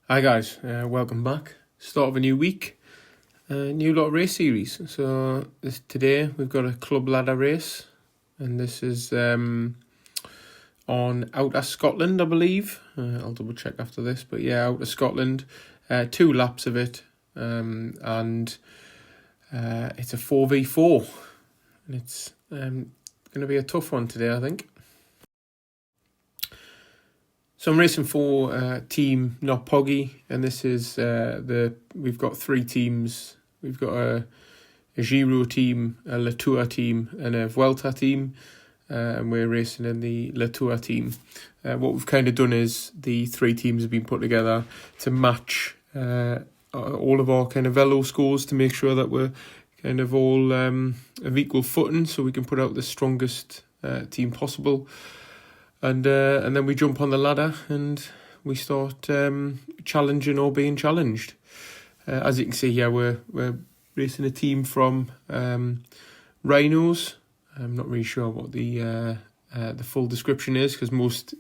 Hi guys, welcome back. Start of a new week, new lot of race series. So today we've got a club ladder race, and this is on Outer Scotland, I believe. I'll double check after this, but yeah, Outer Scotland. 2 laps of it, and it's a 4v4, and it's going to be a tough one today, I think. So I'm racing for team Not Pogi, and this is we've got 3 teams. We've got a Giro team, a Latour team, and a Vuelta team, and we're racing in the Latour team. What we've kind of done is the 3 teams have been put together to match all of our kind of velo scores to make sure that we're kind of all of equal footing, so we can put out the strongest team possible. And then we jump on the ladder and we start challenging or being challenged. As you can see here, we're racing a team from Rhinos. I'm not really sure what the full description is, because most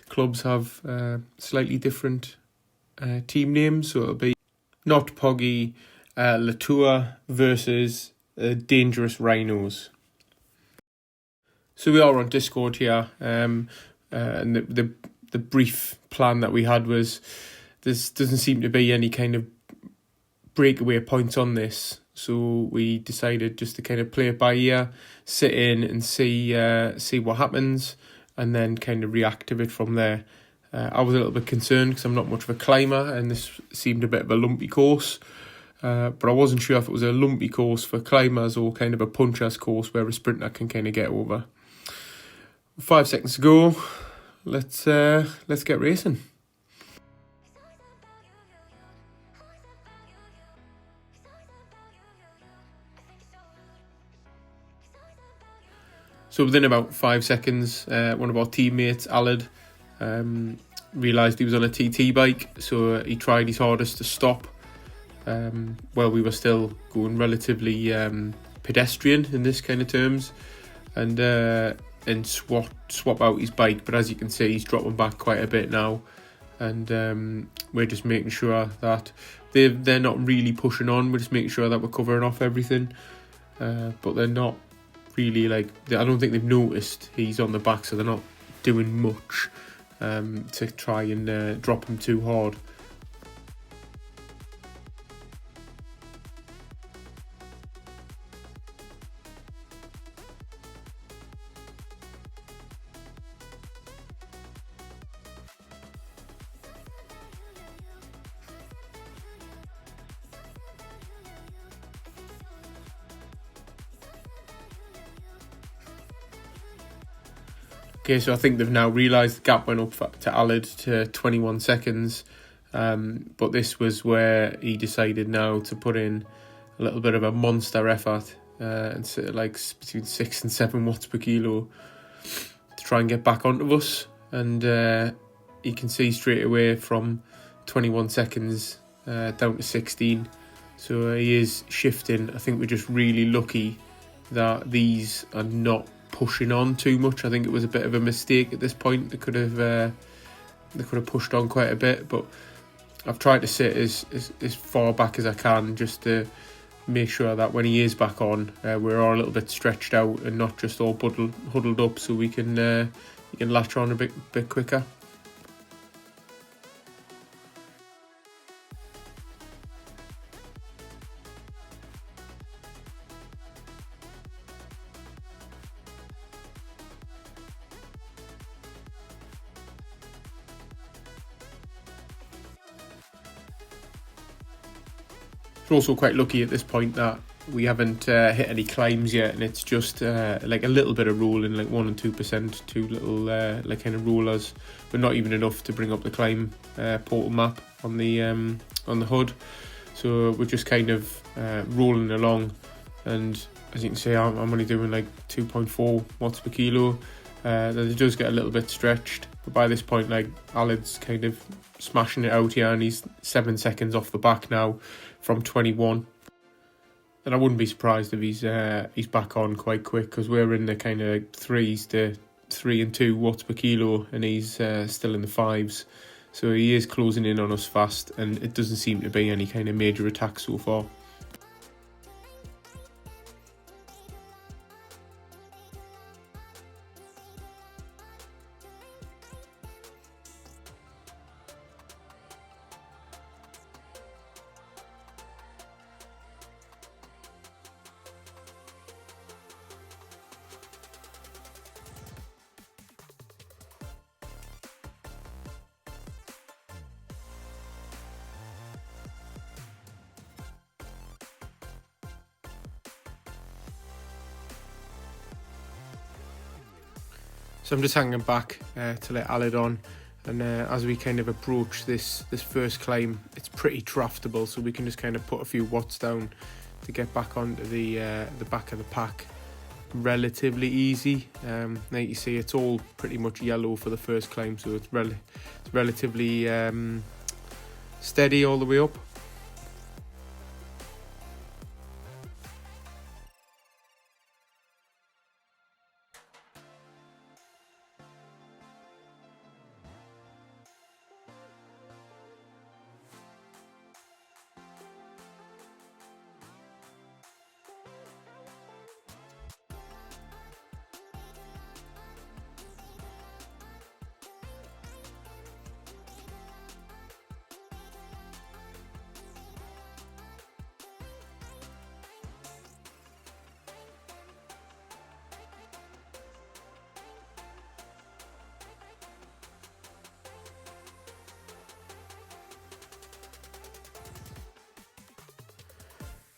clubs have slightly different team names. So it'll be Not Pogi, Latour versus Dangerous Rhinos. So we are on Discord here. And the brief plan that we had was, there doesn't seem to be any kind of breakaway points on this, so we decided just to kind of play it by ear, sit in and see what happens, and then kind of react to it from there. I was a little bit concerned because I'm not much of a climber, and this seemed a bit of a lumpy course, but I wasn't sure if it was a lumpy course for climbers or kind of a puncher's course where a sprinter can kind of get over. 5 seconds to go. Let's get racing. So within about 5 seconds, one of our teammates, Alad, realised he was on a TT bike, so he tried his hardest to stop while we were still going relatively pedestrian in this kind of terms, and swap out his bike. But as you can see, he's dropping back quite a bit now, and we're just making sure that they're not really pushing on. We're just making sure that we're covering off everything, but they're not really, like, I don't think they've noticed he's on the back, so they're not doing much to try and drop him too hard. Okay, so I think they've now realised the gap went up to Alad to 21 seconds, but this was where he decided now to put in a little bit of a monster effort, and like between 6 and 7 watts per kilo to try and get back onto us. And you can see straight away from 21 seconds down to 16. So he is shifting. I think we're just really lucky that these are not pushing on too much. I think it was a bit of a mistake at this point. They could have pushed on quite a bit, but I've tried to sit as far back as I can, just to make sure that when he is back on, we're all a little bit stretched out and not just all huddled up, so we can latch on a bit quicker. We're also quite lucky at this point that we haven't hit any climbs yet, and it's just like a little bit of rolling, like 1% and 2%, 2 little like kind of rollers, but not even enough to bring up the climb portal map on the hood. So we're just kind of rolling along, and as you can see, I'm only doing like 2.4 watts per kilo. It does get a little bit stretched, but by this point, like, Alad's kind of smashing it out here, and he's 7 seconds off the back now from 21. And I wouldn't be surprised if he's back on quite quick, because we're in the kind of 3s to 3 and 2 watts per kilo, and he's still in the 5s. So he is closing in on us fast, and it doesn't seem to be any kind of major attack so far. So I'm just hanging back to let Alid on, and as we kind of approach this first climb, it's pretty draftable, so we can just kind of put a few watts down to get back onto the back of the pack. Relatively easy. Like you see, it's all pretty much yellow for the first climb, so it's relatively steady all the way up.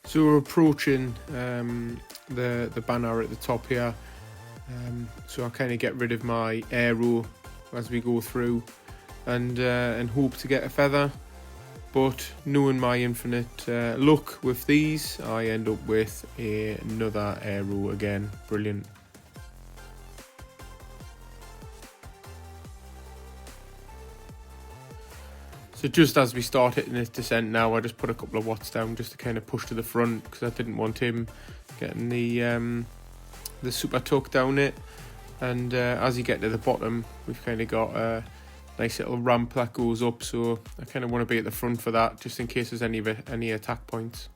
So we're approaching the banner at the top here, so I kind of get rid of my arrow as we go through, and hope to get a feather. But knowing my infinite luck with these, I end up with another arrow again. Brilliant. So just as we start hitting this descent now, I just put a couple of watts down just to kind of push to the front, because I didn't want him getting the super tuck down it. And as you get to the bottom, we've kind of got a nice little ramp that goes up, so I kind of want to be at the front for that, just in case there's any attack points.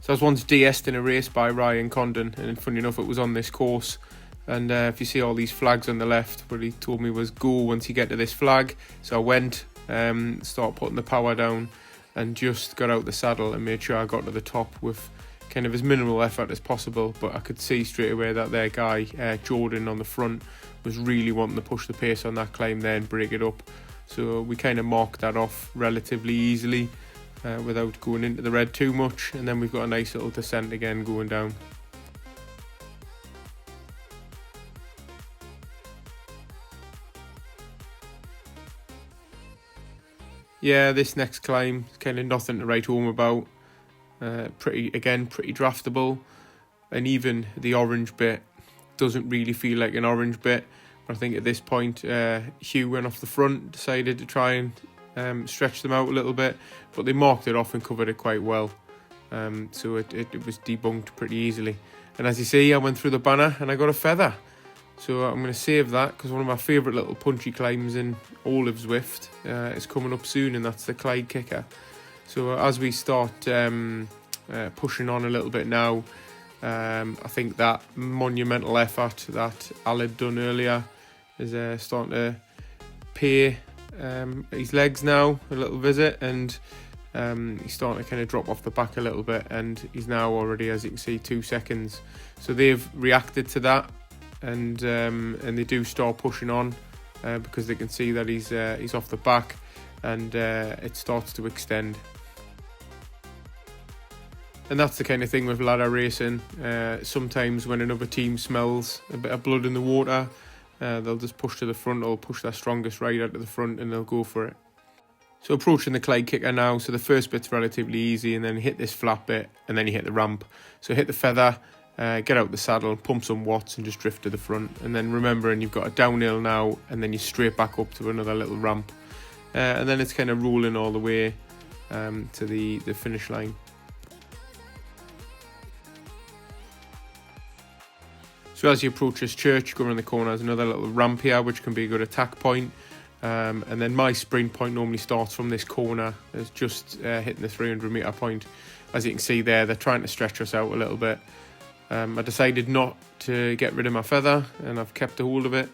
So I was once DS'd in a race by Ryan Condon, and funny enough, it was on this course. And if you see all these flags on the left, what he told me was go once you get to this flag. So I went, start putting the power down, and just got out the saddle and made sure I got to the top with kind of as minimal effort as possible. But I could see straight away that their guy, Jordan on the front, was really wanting to push the pace on that climb there and break it up. So we kind of marked that off relatively easily, without going into the red too much, and then we've got a nice little descent again going down. Yeah, this next climb is kind of nothing to write home about. Pretty draftable, and even the orange bit doesn't really feel like an orange bit. But I think at this point, Hugh went off the front, decided to try and stretch them out a little bit, but they marked it off and covered it quite well, so it was debunked pretty easily. And as you see, I went through the banner and I got a feather, so I'm going to save that, because one of my favourite little punchy climbs in all of Zwift is coming up soon, and that's the Clyde Kicker. So as we start pushing on a little bit now, I think that monumental effort that Al had done earlier is starting to pay his legs now a little visit, and he's starting to kind of drop off the back a little bit, and he's now already, as you can see, 2 seconds. So they've reacted to that, and they do start pushing on because they can see that he's off the back, and it starts to extend. And that's the kind of thing with ladder racing. Sometimes when another team smells a bit of blood in the water, they'll just push to the front, or push their strongest rider to the front, and they'll go for it. So approaching the Clyde Kicker now, so the first bit's relatively easy, and then you hit this flat bit, and then you hit the ramp. So hit the feather, get out the saddle, pump some watts, and just drift to the front. And then remembering you've got a downhill now, and then you're straight back up to another little ramp. And then it's kind of rolling all the way to the finish line. So as you approach this church, you go around the corner, there's another little ramp here which can be a good attack point. And then my sprint point normally starts from this corner. It's just hitting the 300 metre point. As you can see there, they're trying to stretch us out a little bit. I decided not to get rid of my feather, and I've kept a hold of it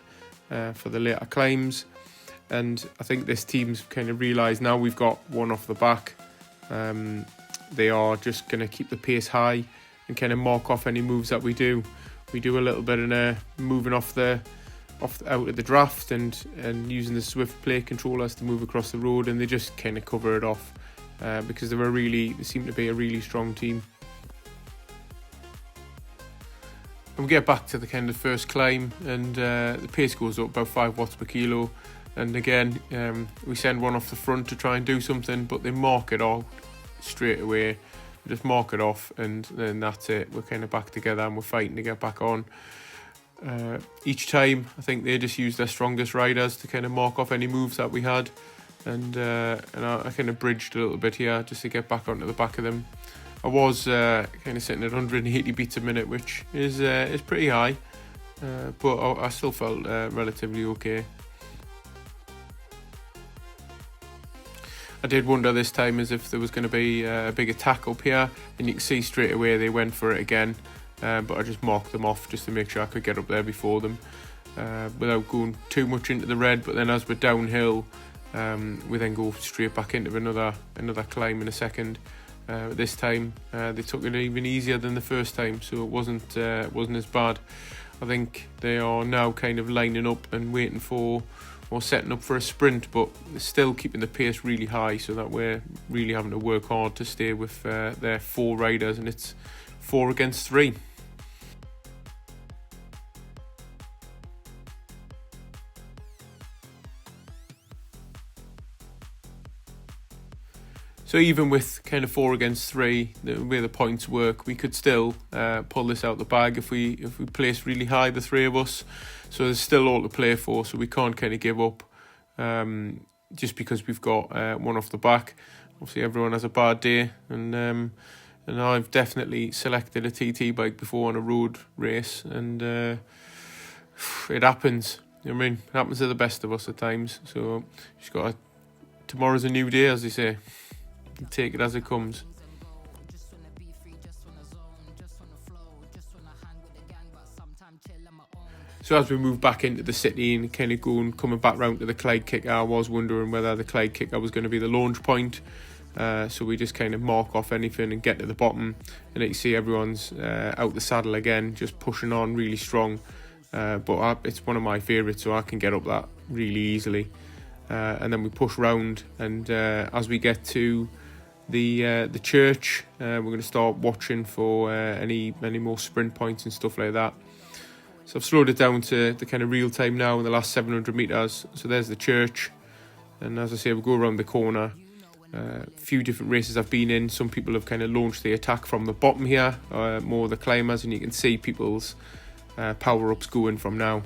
for the later climbs. And I think this team's kind of realised now we've got one off the back. They are just going to keep the pace high and kind of mark off any moves that we do. We do a little bit in moving out of the draft and using the swift play controllers to move across the road, and they just kind of cover it off because they seem to be a really strong team. And we get back to the kind of first climb, and the pace goes up about 5 watts per kilo. And again, we send one off the front to try and do something, but they mark it off straight away. We just mark it off, and then that's it. We're kind of back together and we're fighting to get back on. Each time, I think they just used their strongest riders to kind of mark off any moves that we had. And I kind of bridged a little bit here just to get back onto the back of them. I was kind of sitting at 180 beats a minute, which is pretty high, but I still felt relatively okay. I did wonder this time as if there was going to be a big attack up here, and you can see straight away they went for it again, but I just marked them off just to make sure I could get up there before them without going too much into the red. But then as we're downhill, we then go straight back into another climb in a second. This time they took it even easier than the first time, so it wasn't as bad. I think they are now kind of lining up and waiting for or setting up for a sprint, but still keeping the pace really high, so that we're really having to work hard to stay with their 4 riders, and it's 4 against 3. So even with kind of 4 against 3, the way the points work, we could still pull this out the bag if we place really high, the 3 of us. So there's still all to play for, so we can't kind of give up just because we've got one off the back. Obviously everyone has a bad day, and I've definitely selected a TT bike before on a road race, and it happens. I mean, it happens to the best of us at times. So just tomorrow's a new day, as they say. Take it as it comes. So as we move back into the city and kind of coming back round to the Clyde Kicker, I was wondering whether the Clyde Kicker was going to be the launch point. So we just kind of mark off anything and get to the bottom, and you see everyone's out the saddle again, just pushing on really strong. But it's one of my favourites, so I can get up that really easily. And then we push round, and as we get to the church, we're going to start watching for any more sprint points and stuff like that. So I've slowed it down to the kind of real time now in the last 700 metres. So there's the church, and as I say, we'll go around the corner. A few different races I've been in, some people have kind of launched the attack from the bottom here, more the climbers, and you can see people's power-ups going from now.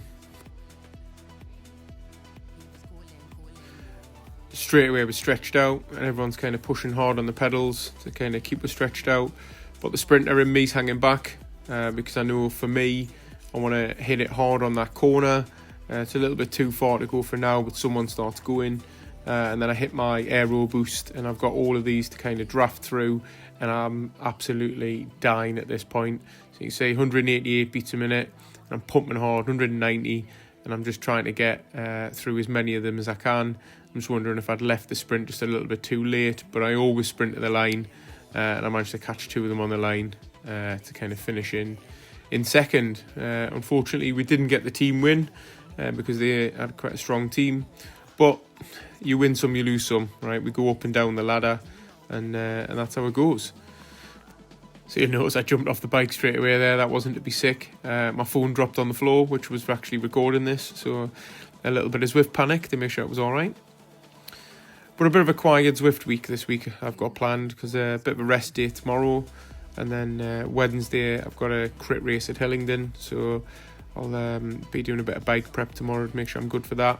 Straight away we're stretched out, and everyone's kind of pushing hard on the pedals to kind of keep us stretched out, but the sprinter in me's hanging back because I know for me I want to hit it hard on that corner. It's a little bit too far to go for now, but someone starts going, and then I hit my aero boost, and I've got all of these to kind of draft through, and I'm absolutely dying at this point. So you can see 188 beats a minute, and I'm pumping hard, 190, and I'm just trying to get through as many of them as I can. I'm just wondering if I'd left the sprint just a little bit too late, but I always sprint to the line, and I managed to catch 2 of them on the line to kind of finish in second. Unfortunately, we didn't get the team win because they had quite a strong team, but you win some, you lose some, right? We go up and down the ladder, and that's how it goes. So you notice I jumped off the bike straight away there. That wasn't to be sick. My phone dropped on the floor, which was actually recording this, so a little bit of Zwift panic to make sure it was all right. But a bit of a quiet Zwift week this week I've got planned, because a bit of a rest day tomorrow, and then Wednesday I've got a crit race at Hillingdon, so I'll be doing a bit of bike prep tomorrow to make sure I'm good for that.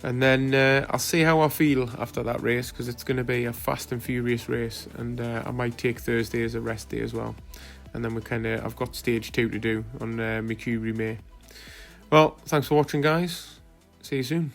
And then I'll see how I feel after that race, because it's going to be a fast and furious race, and I might take Thursday as a rest day as well. and then I've got stage 2 to do on Mercury May. Well, thanks for watching, guys. See you soon.